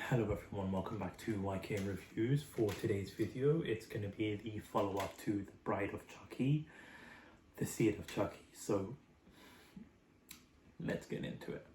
Hello everyone, welcome back to YK Reviews. For today's video, it's going to be the follow-up to The Bride of Chucky, The Seed of Chucky. So, let's get into it.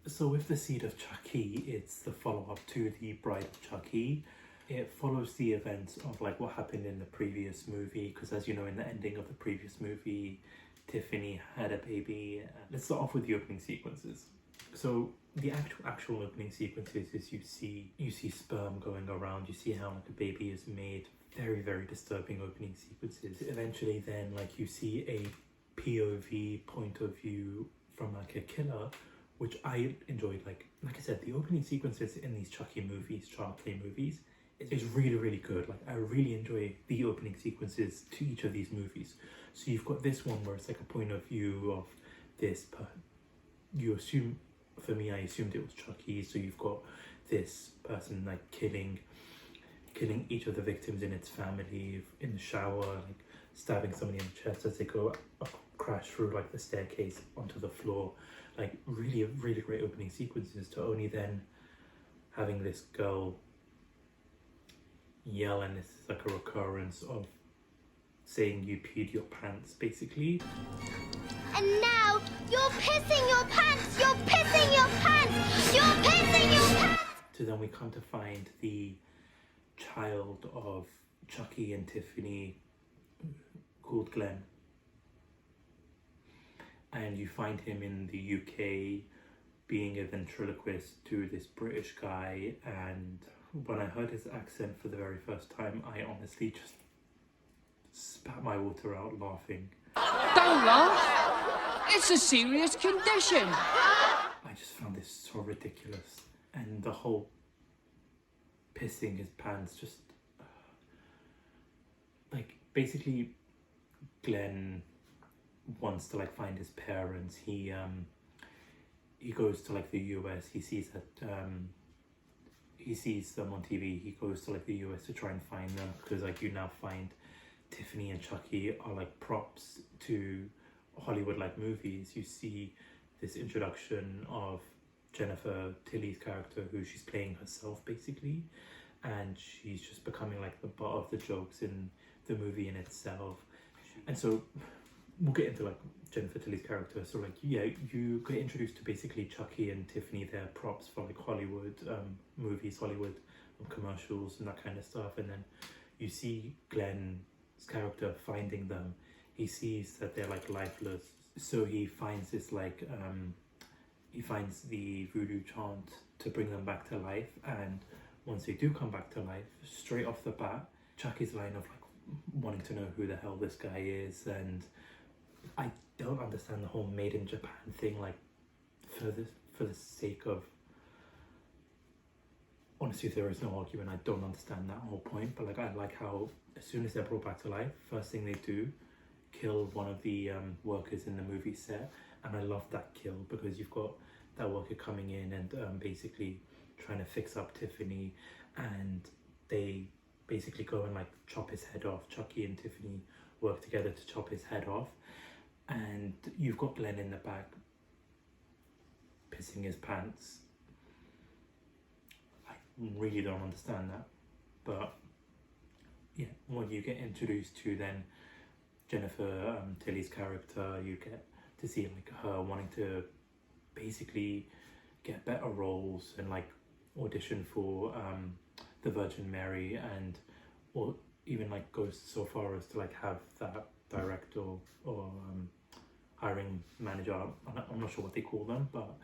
So with The Seed of Chucky, it's the follow-up to The Bride of Chucky. It follows the events of like what happened in the previous movie, because as you know, in the ending of the previous movie, Tiffany had a baby. Let's start off with the opening sequences. So the actual opening sequences is you see sperm going around, you see how like a baby is made. Very, very disturbing opening sequences. Eventually then like you see a POV point of view from like a killer, which I enjoyed. Like I said, the opening sequences in these Chucky movies, child play movies, is really, really good. Like I really enjoy the opening sequences to each of these movies. So you've got this one where it's like a point of view of this, you assume, for me, I assumed it was Chucky. So you've got this person like killing each of the victims in its family in the shower, like stabbing somebody in the chest as they go crash through like the staircase onto the floor. Like really, really great opening sequences, to only then having this girl yell, and this is like a recurrence of saying you peed your pants, basically. And now you're pissing your pants, you're pissing your pants, you're pissing your pants! So then we come to find the child of Chucky and Tiffany, called Glenn. And you find him in the UK being a ventriloquist to this British guy, and when I heard his accent for the very first time, I honestly just spat my water out laughing. Don't laugh! It's a serious condition! I just found this so ridiculous. And the whole pissing his pants, just like basically Glenn wants to like find his parents. He goes to like the US, he sees them on TV, he goes to like the US to try and find them, because like you now find Tiffany and Chucky are like props to Hollywood like movies. You see this introduction of Jennifer Tilly's character, who she's playing herself basically, and she's just becoming like the butt of the jokes in the movie in itself. And so we'll get into like Jennifer Tilly's character. So like, yeah, you get introduced to basically Chucky and Tiffany. They're props for like Hollywood movies, Hollywood commercials and that kind of stuff. And then you see Glenn's character finding them. He sees that they're like lifeless, so he finds this like he finds the voodoo chant to bring them back to life. And once they do come back to life, straight off the bat, Chucky's line of like wanting to know who the hell this guy is, and I don't understand the whole made in Japan thing. Like for the sake of honestly, there is no argument. I don't understand that whole point, but like I like how as soon as they're brought back to life, first thing they do, kill one of the workers in the movie set. And I love that kill, because you've got that worker coming in and basically trying to fix up Tiffany, and they basically go and like chop his head off. Chucky and Tiffany work together to chop his head off, and you've got Glenn in the back pissing his pants. I really don't understand that, but yeah, when you get introduced to then Jennifer Tilly's character, you get to see like her wanting to basically get better roles and like audition for the Virgin Mary, and or even like goes so far as to like have that director or hiring manager, I'm not sure what they call them, but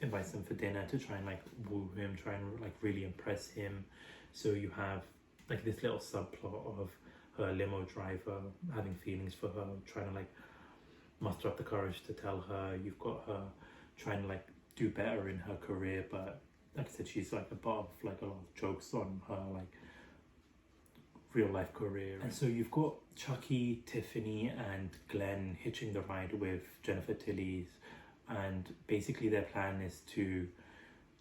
invites them for dinner to try and like woo him, try and like really impress him. So you have like this little subplot of her limo driver having feelings for her, trying to like muster up the courage to tell her. You've got her trying to like do better in her career, but like I said, she's like above like a lot of jokes on her like real life career. And so you've got Chucky, Tiffany and Glenn hitching the ride with Jennifer Tilly's, and basically their plan is to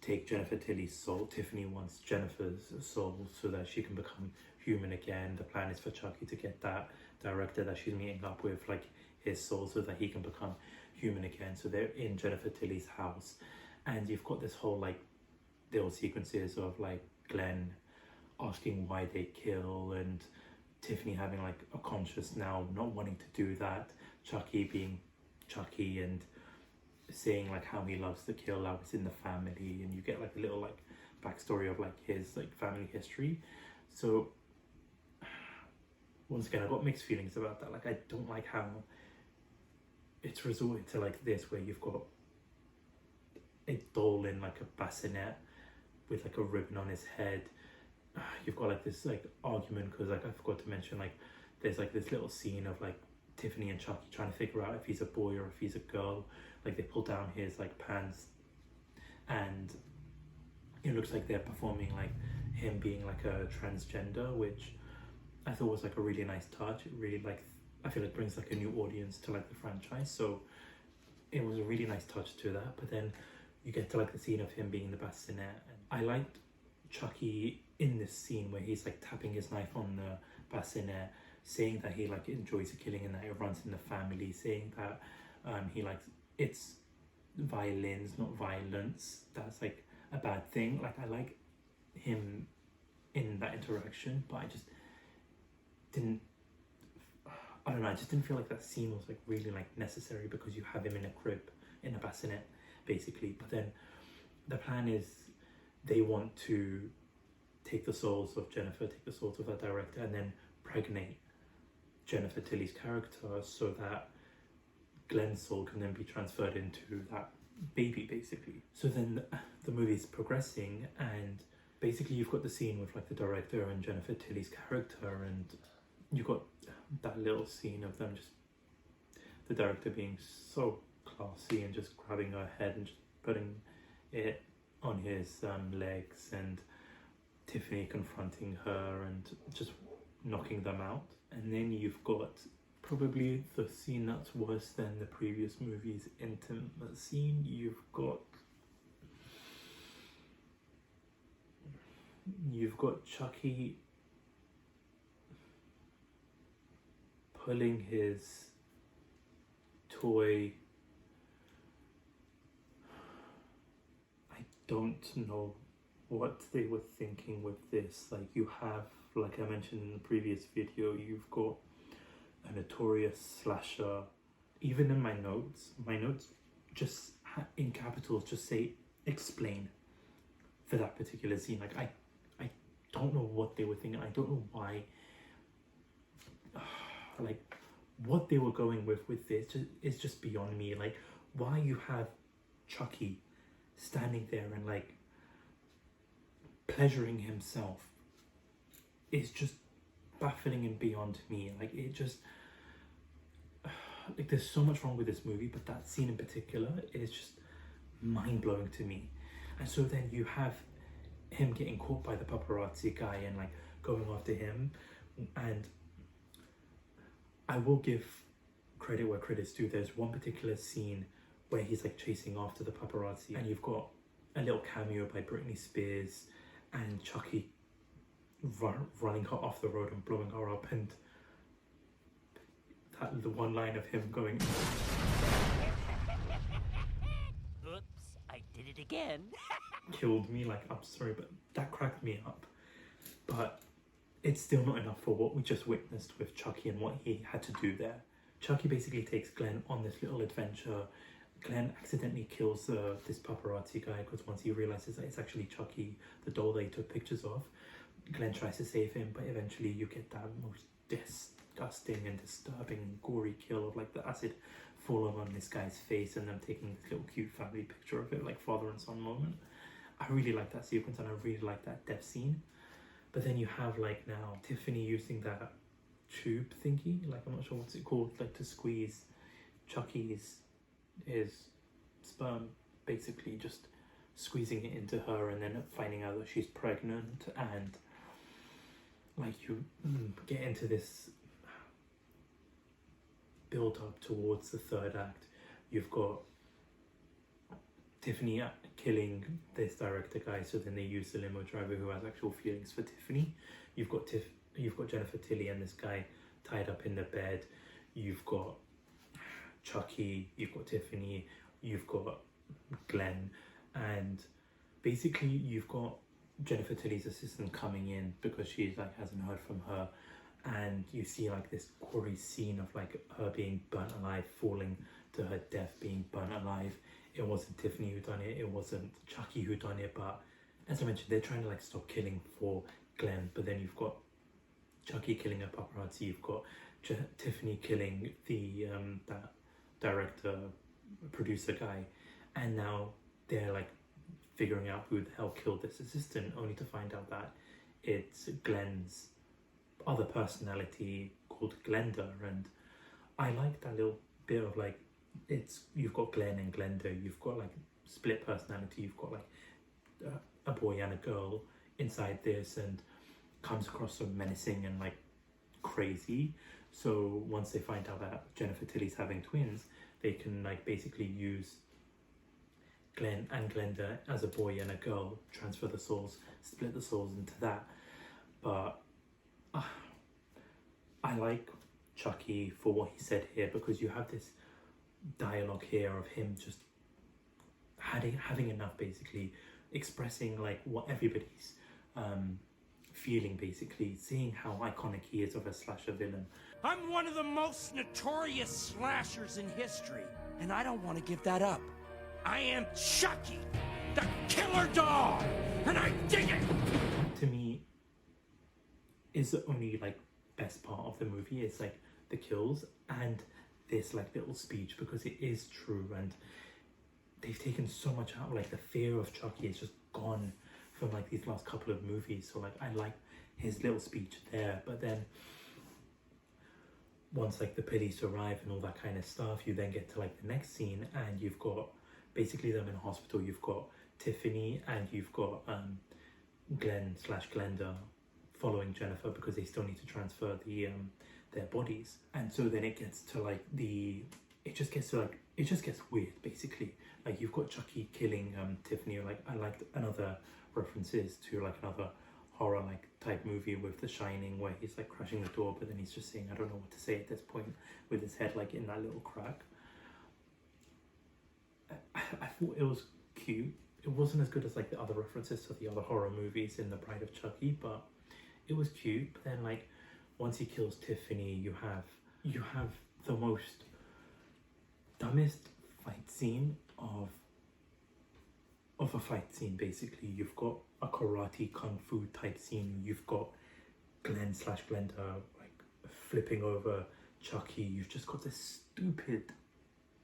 take Jennifer Tilly's soul. Tiffany wants Jennifer's soul so that she can become human again. The plan is for Chucky to get that director that she's meeting up with, like his soul, so that he can become human again. So they're in Jennifer Tilly's house, and you've got this whole like little sequences of like Glenn asking why they kill, and Tiffany having like a conscience now, not wanting to do that, Chucky being Chucky and saying like how he loves to kill, how it's in the family, and you get like a little like backstory of like his like family history. So once again, I got mixed feelings about that. Like, I don't like how it's resorted to like this, where you've got a doll in like a bassinet with like a ribbon on his head. You've got like this like argument because like I forgot to mention, like there's like this little scene of like Tiffany and Chucky trying to figure out if he's a boy or if he's a girl. Like they pull down his like pants, and it looks like they're performing like him being like a transgender, which I thought was like a really nice touch. It really like, I feel it brings like a new audience to like the franchise, so it was a really nice touch to that. But then you get to like the scene of him being in the bassinet, and I liked Chucky in this scene where he's like tapping his knife on the bassinet, saying that he like enjoys the killing and that it runs in the family, saying that he likes, it's violins, not violence, that's like a bad thing. Like I like him in that interaction, but I just didn't, I don't know, I just didn't feel like that scene was like really like necessary, because you have him in a crib in a bassinet basically. But then the plan is they want to take the souls of Jennifer, take the souls of that director, and then pregnate Jennifer Tilly's character so that Glenn's soul can then be transferred into that baby basically. So then the movie's progressing, and basically you've got the scene with like the director and Jennifer Tilly's character, and you got that little scene of them just, the director being so classy and just grabbing her head and just putting it on his legs, and Tiffany confronting her and just knocking them out. And then you've got probably the scene that's worse than the previous movie's intimate scene. You've got Chucky pulling his toy. I don't know what they were thinking with this. Like you have, like I mentioned in the previous video, you've got a notorious slasher. Even in my notes just in capitals just say explain for that particular scene. Like I don't know what they were thinking. I don't know why, like what they were going with this is just beyond me. Like why you have Chucky standing there and like pleasuring himself is just baffling and beyond me. Like it just, like there's so much wrong with this movie, but that scene in particular is just mind-blowing to me. And so then you have him getting caught by the paparazzi guy and like going after him, and I will give credit where credit's due. There's one particular scene where he's like chasing after the paparazzi, and you've got a little cameo by Britney Spears and Chucky running her off the road and blowing her up, and the one line of him going, Oops, I did it again. killed me. Like, I'm sorry, but that cracked me up. But it's still not enough for what we just witnessed with Chucky and what he had to do there. Chucky basically takes Glenn on this little adventure. Glenn accidentally kills this paparazzi guy, because once he realizes that it's actually Chucky, the doll that he took pictures of, Glenn tries to save him, but eventually you get that most disgusting and disturbing gory kill of like the acid falling on this guy's face and them taking this little cute family picture of it, like father and son moment. I really like that sequence, and I really like that death scene. But then you have like now Tiffany using that tube thingy, like I'm not sure what's it called, like to squeeze Chucky's his sperm, basically just squeezing it into her, and then finding out that she's pregnant. And like you get into this build up towards the third act. You've got Tiffany killing this director guy, so then they use the limo driver who has actual feelings for Tiffany. You've got Jennifer Tilly and this guy tied up in the bed. You've got Chucky, you've got Tiffany, you've got Glenn, and basically you've got Jennifer Tilly's assistant coming in because she's like hasn't heard from her, and you see like this gory scene of like her being burnt alive, falling to her death, being burnt alive. It wasn't Tiffany who done it, it wasn't Chucky who done it, but as I mentioned, they're trying to like stop killing for Glenn, but then you've got Chucky killing a paparazzi, you've got Tiffany killing the that director, producer guy, and now they're like figuring out who the hell killed this assistant, only to find out that it's Glenn's other personality called Glenda. And I like that little bit of like, it's, you've got Glenn and Glenda, you've got like split personality, you've got like a boy and a girl inside this, and comes across so menacing and like crazy. So once they find out that Jennifer Tilly's having twins, they can like basically use Glenn and Glenda as a boy and a girl, transfer the souls, split the souls into that. But I like Chucky for what he said here, because you have this dialogue here of him just having enough, basically expressing like what everybody's feeling, basically seeing how iconic he is of a slasher villain. I'm one of the most notorious slashers in history, and I don't want to give that up. I am Chucky, the killer dog, and I dig it! To me, is the only like best part of the movie is like the kills and this like little speech, because it is true, and they've taken so much out. Like the fear of Chucky is just gone from like these last couple of movies. So like I like his little speech there, but then once like the police arrive and all that kind of stuff, you then get to like the next scene, and you've got basically them in hospital. You've got Tiffany and you've got Glenn / Glenda following Jennifer, because they still need to transfer the their bodies. And so then it gets to like it just gets weird, basically. Like you've got Chucky killing Tiffany. Like I liked another references to like another horror like type movie with The Shining, where he's like crashing the door, but then he's just saying I don't know what to say at this point, with his head like in that little crack. I thought it was cute. It wasn't as good as like the other references to the other horror movies in The Bride of Chucky, but it was cute. But then like once he kills Tiffany, you have the most dumbest fight scene of a fight scene, basically. You've got a karate kung fu type scene. You've got Glenn / Glenda like flipping over Chucky. You've just got this stupid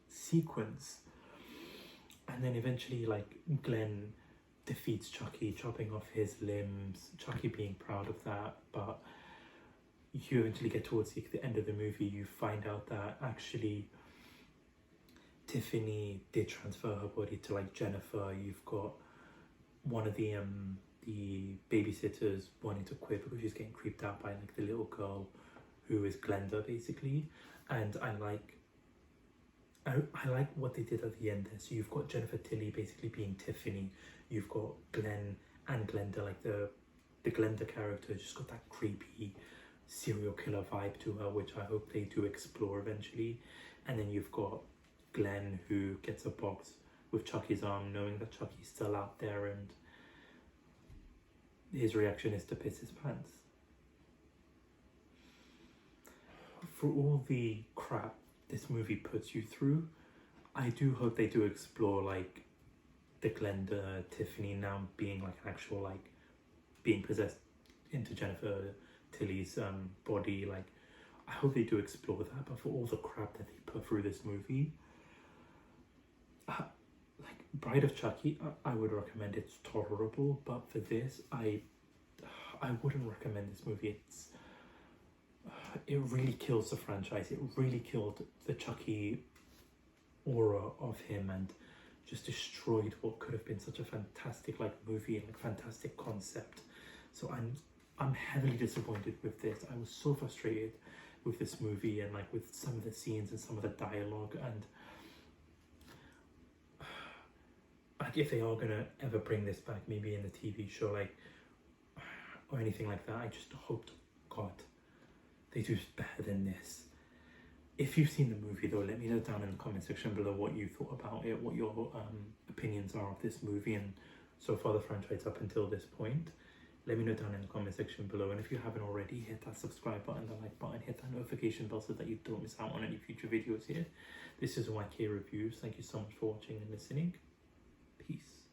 sequence, and then eventually like Glenn defeats Chucky, chopping off his limbs, Chucky being proud of that. But you eventually get towards the end of the movie, you find out that actually Tiffany did transfer her body to like Jennifer. You've got one of the babysitters wanting to quit because she's getting creeped out by like the little girl who is Glenda, basically. And I like what they did at the end there. So you've got Jennifer Tilly basically being Tiffany. You've got Glenn and Glenda, like the Glenda character just got that creepy serial killer vibe to her, which I hope they do explore eventually. And then you've got Glenn, who gets a box with Chucky's arm, knowing that Chucky's still out there, and his reaction is to piss his pants. For all the crap this movie puts you through, I do hope they do explore like the Glenda Tiffany now being like an actual like being possessed into Jennifer Tilly's body. Like I hope they do explore that. But for all the crap that they put through this movie, like Bride of Chucky, I would recommend. It's tolerable, but for this, I wouldn't recommend this movie. It really kills the franchise. It really killed the Chucky aura of him, and just destroyed what could have been such a fantastic like movie and like fantastic concept. So I'm heavily disappointed with this. I was so frustrated with this movie, and like with some of the scenes and some of the dialogue, and like if they are gonna ever bring this back, maybe in the TV show, like or anything like that, I just hope to God they do better than this. If you've seen the movie though, let me know down in the comment section below what you thought about it, what your opinions are of this movie and so far the franchise up until this point. Let me know down in the comment section below, and if you haven't already, hit that subscribe button, the like button, hit that notification bell so that you don't miss out on any future videos here. This is YK Reviews. Thank you so much for watching and listening. Peace.